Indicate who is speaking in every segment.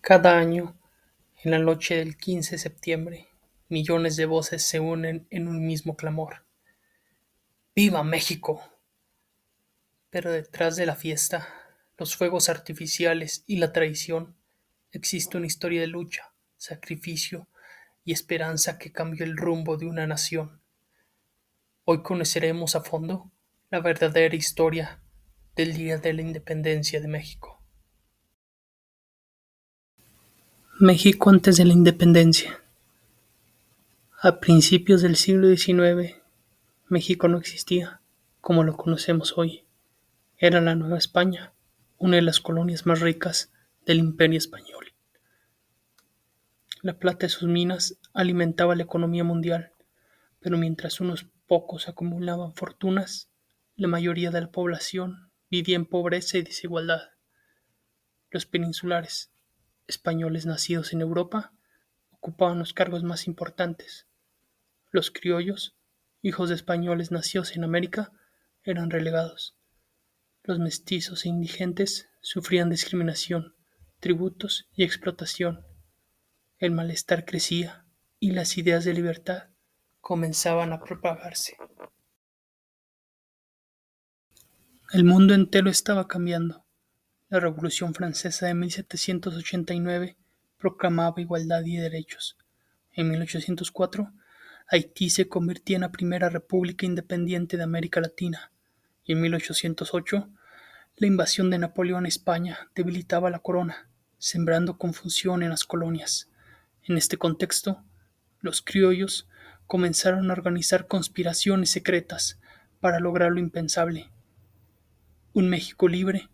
Speaker 1: Cada año, en la noche del 15 de septiembre, millones de voces se unen en un mismo clamor. ¡Viva México! Pero detrás de la fiesta, los fuegos artificiales y la traición, existe una historia de lucha, sacrificio y esperanza que cambió el rumbo de una nación. Hoy conoceremos a fondo la verdadera historia del Día de la Independencia de México. México antes de la independencia. A principios del siglo XIX, México no existía como lo conocemos hoy. Era la Nueva España, una de las colonias más ricas del Imperio Español. La plata de sus minas alimentaba la economía mundial, pero mientras unos pocos acumulaban fortunas, la mayoría de la población vivía en pobreza y desigualdad. Los peninsulares, españoles nacidos en Europa, ocupaban los cargos más importantes. Los criollos, hijos de españoles nacidos en América, eran relegados. Los mestizos e indigentes sufrían discriminación, tributos y explotación. El malestar crecía y las ideas de libertad comenzaban a propagarse. El mundo entero estaba cambiando. La Revolución Francesa de 1789 proclamaba igualdad y derechos. En 1804, Haití se convertía en la primera república independiente de América Latina, y en 1808, la invasión de Napoleón a España debilitaba la corona, sembrando confusión en las colonias. En este contexto, los criollos comenzaron a organizar conspiraciones secretas para lograr lo impensable: un México libre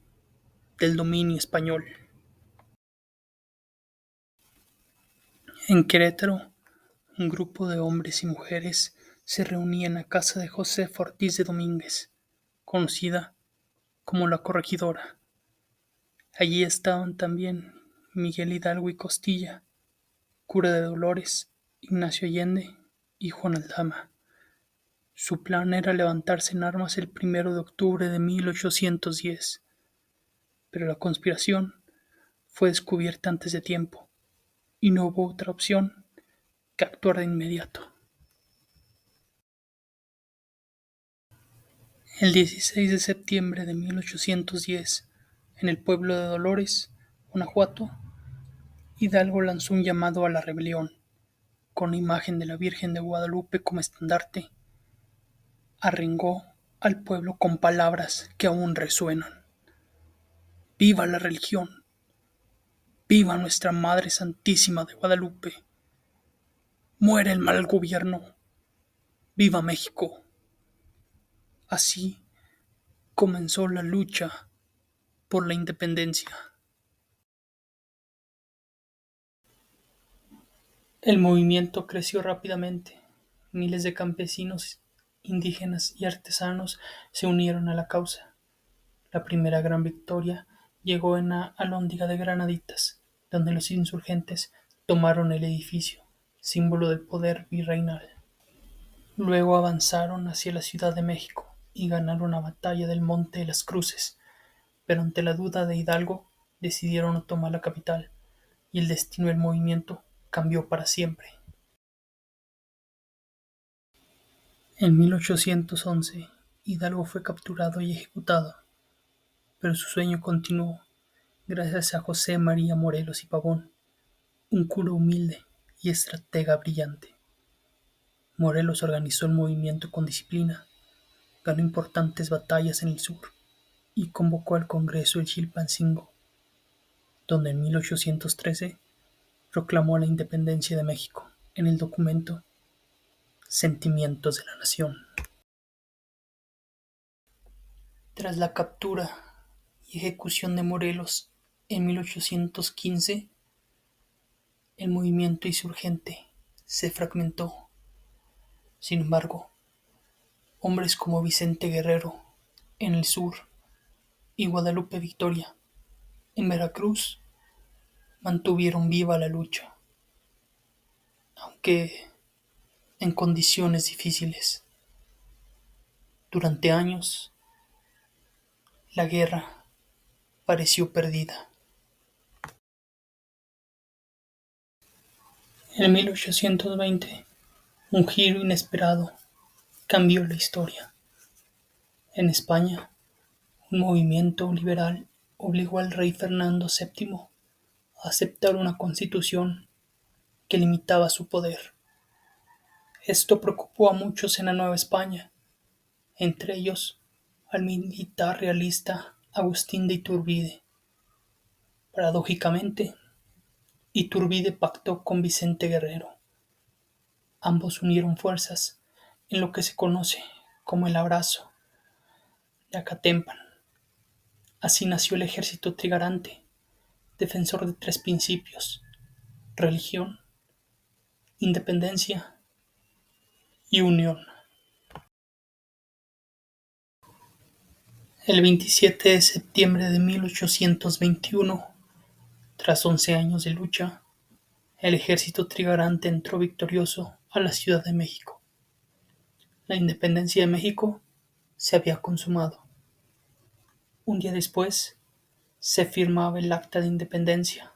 Speaker 1: del dominio español. En Querétaro, un grupo de hombres y mujeres se reunía en la casa de Josefa Ortiz de Domínguez, conocida como la Corregidora. Allí estaban también Miguel Hidalgo y Costilla, Cura de Dolores, Ignacio Allende y Juan Aldama. Su plan era levantarse en armas el 1 de octubre de 1810, pero la conspiración fue descubierta antes de tiempo y no hubo otra opción que actuar de inmediato. El 16 de septiembre de 1810, en el pueblo de Dolores, Guanajuato, Hidalgo lanzó un llamado a la rebelión. Con la imagen de la Virgen de Guadalupe como estandarte, arengó al pueblo con palabras que aún resuenan. ¡Viva la religión! ¡Viva nuestra Madre Santísima de Guadalupe! ¡Muere el mal gobierno! ¡Viva México! Así comenzó la lucha por la independencia. El movimiento creció rápidamente. Miles de campesinos, indígenas y artesanos se unieron a la causa. La primera gran victoria llegó en la Alhóndiga de Granaditas, donde los insurgentes tomaron el edificio, símbolo del poder virreinal. Luego avanzaron hacia la Ciudad de México y ganaron la batalla del Monte de las Cruces, pero ante la duda de Hidalgo decidieron no tomar la capital, y el destino del movimiento cambió para siempre. En 1811, Hidalgo fue capturado y ejecutado, pero su sueño continuó gracias a José María Morelos y Pavón, un cura humilde y estratega brillante. Morelos organizó el movimiento con disciplina, ganó importantes batallas en el sur y convocó al Congreso de Chilpancingo, donde en 1813 proclamó la independencia de México en el documento Sentimientos de la Nación. Tras la captura y ejecución de Morelos en 1815, el movimiento insurgente se fragmentó. Sin embargo, hombres como Vicente Guerrero en el sur y Guadalupe Victoria en Veracruz mantuvieron viva la lucha, aunque en condiciones difíciles. Durante años, la guerra pareció perdida. En 1820, un giro inesperado cambió la historia. En España, un movimiento liberal obligó al rey Fernando VII a aceptar una constitución que limitaba su poder. Esto preocupó a muchos en la Nueva España, entre ellos al militar realista Agustín de Iturbide. Paradójicamente, Iturbide pactó con Vicente Guerrero. Ambos unieron fuerzas en lo que se conoce como el Abrazo de Acatempan. Así nació el ejército trigarante, defensor de tres principios: religión, independencia y unión. El 27 de septiembre de 1821, tras 11 años de lucha, el ejército trigarante entró victorioso a la Ciudad de México. La independencia de México se había consumado. Un día después, se firmaba el Acta de Independencia,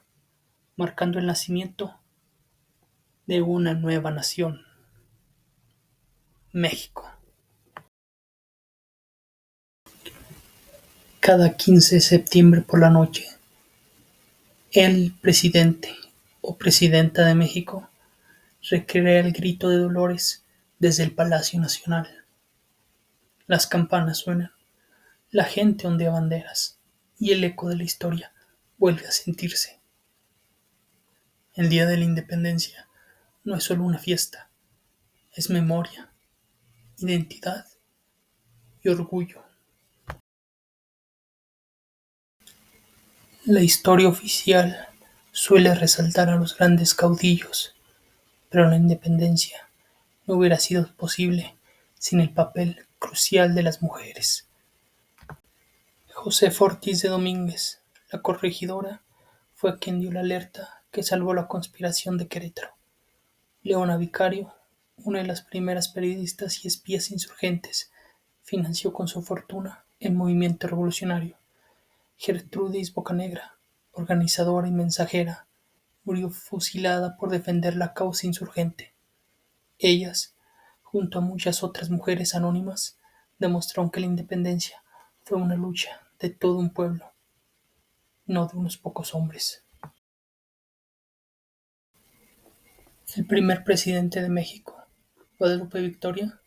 Speaker 1: marcando el nacimiento de una nueva nación, México. Cada 15 de septiembre por la noche, el presidente o presidenta de México recrea el grito de Dolores desde el Palacio Nacional. Las campanas suenan, la gente ondea banderas y el eco de la historia vuelve a sentirse. El Día de la Independencia no es solo una fiesta, es memoria, identidad y orgullo. La historia oficial suele resaltar a los grandes caudillos, pero la independencia no hubiera sido posible sin el papel crucial de las mujeres. Josefa Ortiz de Domínguez, la corregidora, fue quien dio la alerta que salvó la conspiración de Querétaro. Leona Vicario, una de las primeras periodistas y espías insurgentes, financió con su fortuna el movimiento revolucionario. Gertrudis Bocanegra, organizadora y mensajera, murió fusilada por defender la causa insurgente. Ellas, junto a muchas otras mujeres anónimas, demostraron que la independencia fue una lucha de todo un pueblo, no de unos pocos hombres. El primer presidente de México, Guadalupe Victoria,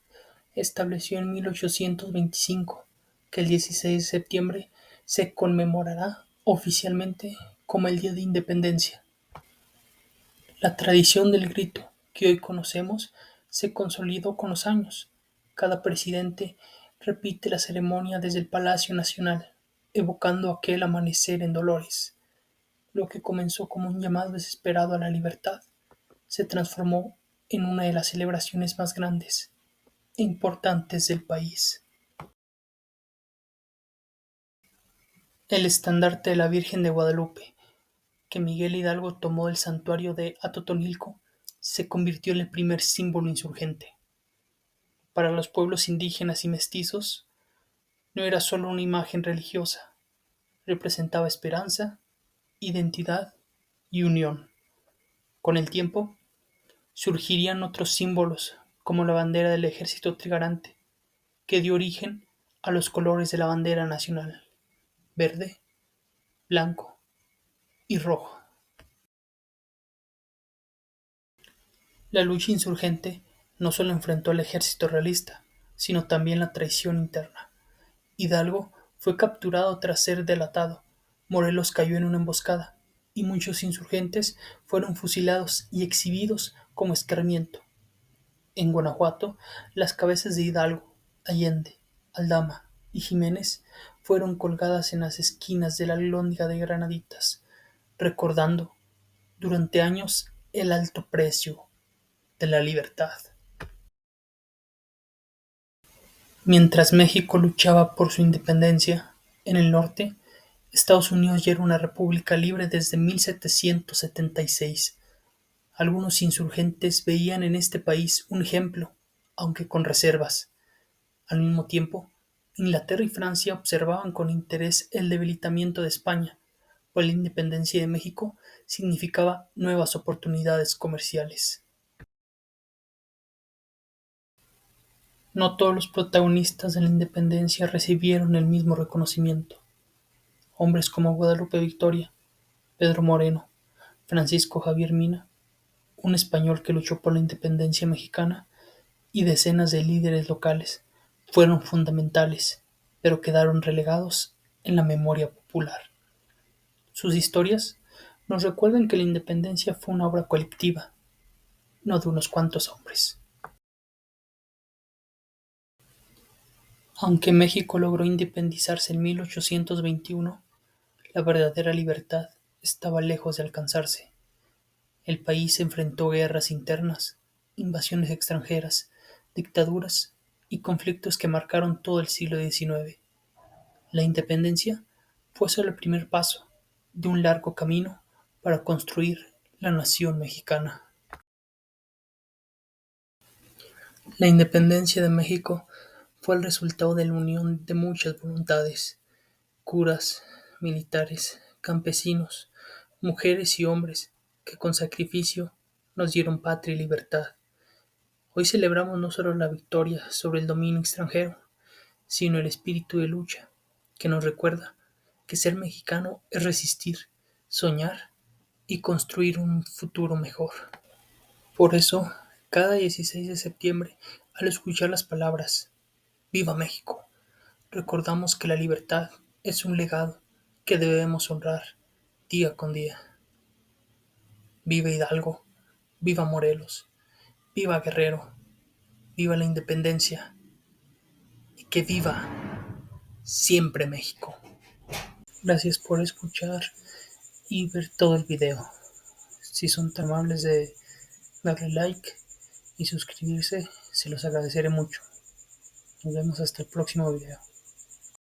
Speaker 1: estableció en 1825 que el 16 de septiembre se conmemorará oficialmente como el Día de Independencia. La tradición del grito que hoy conocemos se consolidó con los años. Cada presidente repite la ceremonia desde el Palacio Nacional, evocando aquel amanecer en Dolores. Lo que comenzó como un llamado desesperado a la libertad se transformó en una de las celebraciones más grandes e importantes del país. El estandarte de la Virgen de Guadalupe, que Miguel Hidalgo tomó del santuario de Atotonilco, se convirtió en el primer símbolo insurgente. Para los pueblos indígenas y mestizos, no era solo una imagen religiosa, representaba esperanza, identidad y unión. Con el tiempo, surgirían otros símbolos, como la bandera del ejército trigarante, que dio origen a los colores de la bandera nacional: verde, blanco y rojo. La lucha insurgente no solo enfrentó al ejército realista, sino también la traición interna. Hidalgo fue capturado tras ser delatado, Morelos cayó en una emboscada, y muchos insurgentes fueron fusilados y exhibidos como escarmiento. En Guanajuato, las cabezas de Hidalgo, Allende, Aldama y Jiménez fueron colgadas en las esquinas de la Alhóndiga de Granaditas, recordando durante años el alto precio de la libertad. Mientras México luchaba por su independencia, en el norte, Estados Unidos ya era una república libre desde 1776. Algunos insurgentes veían en este país un ejemplo, aunque con reservas. Al mismo tiempo, Inglaterra y Francia observaban con interés el debilitamiento de España, pues la independencia de México significaba nuevas oportunidades comerciales. No todos los protagonistas de la independencia recibieron el mismo reconocimiento. Hombres como Guadalupe Victoria, Pedro Moreno, Francisco Javier Mina, un español que luchó por la independencia mexicana, y decenas de líderes locales fueron fundamentales, pero quedaron relegados en la memoria popular. Sus historias nos recuerdan que la independencia fue una obra colectiva, no de unos cuantos hombres. Aunque México logró independizarse en 1821, la verdadera libertad estaba lejos de alcanzarse. El país enfrentó guerras internas, invasiones extranjeras, dictaduras y conflictos que marcaron todo el siglo XIX. La independencia fue solo el primer paso de un largo camino para construir la nación mexicana. La independencia de México fue el resultado de la unión de muchas voluntades: curas, militares, campesinos, mujeres y hombres que con sacrificio nos dieron patria y libertad. Hoy celebramos no solo la victoria sobre el dominio extranjero, sino el espíritu de lucha que nos recuerda que ser mexicano es resistir, soñar y construir un futuro mejor. Por eso, cada 16 de septiembre, al escuchar las palabras "Viva México", recordamos que la libertad es un legado que debemos honrar día con día. Viva Hidalgo, viva Morelos, viva Guerrero, viva la independencia y que viva siempre México. Gracias por escuchar y ver todo el video. Si son tan amables de darle like y suscribirse, se los agradeceré mucho. Nos vemos hasta el próximo video.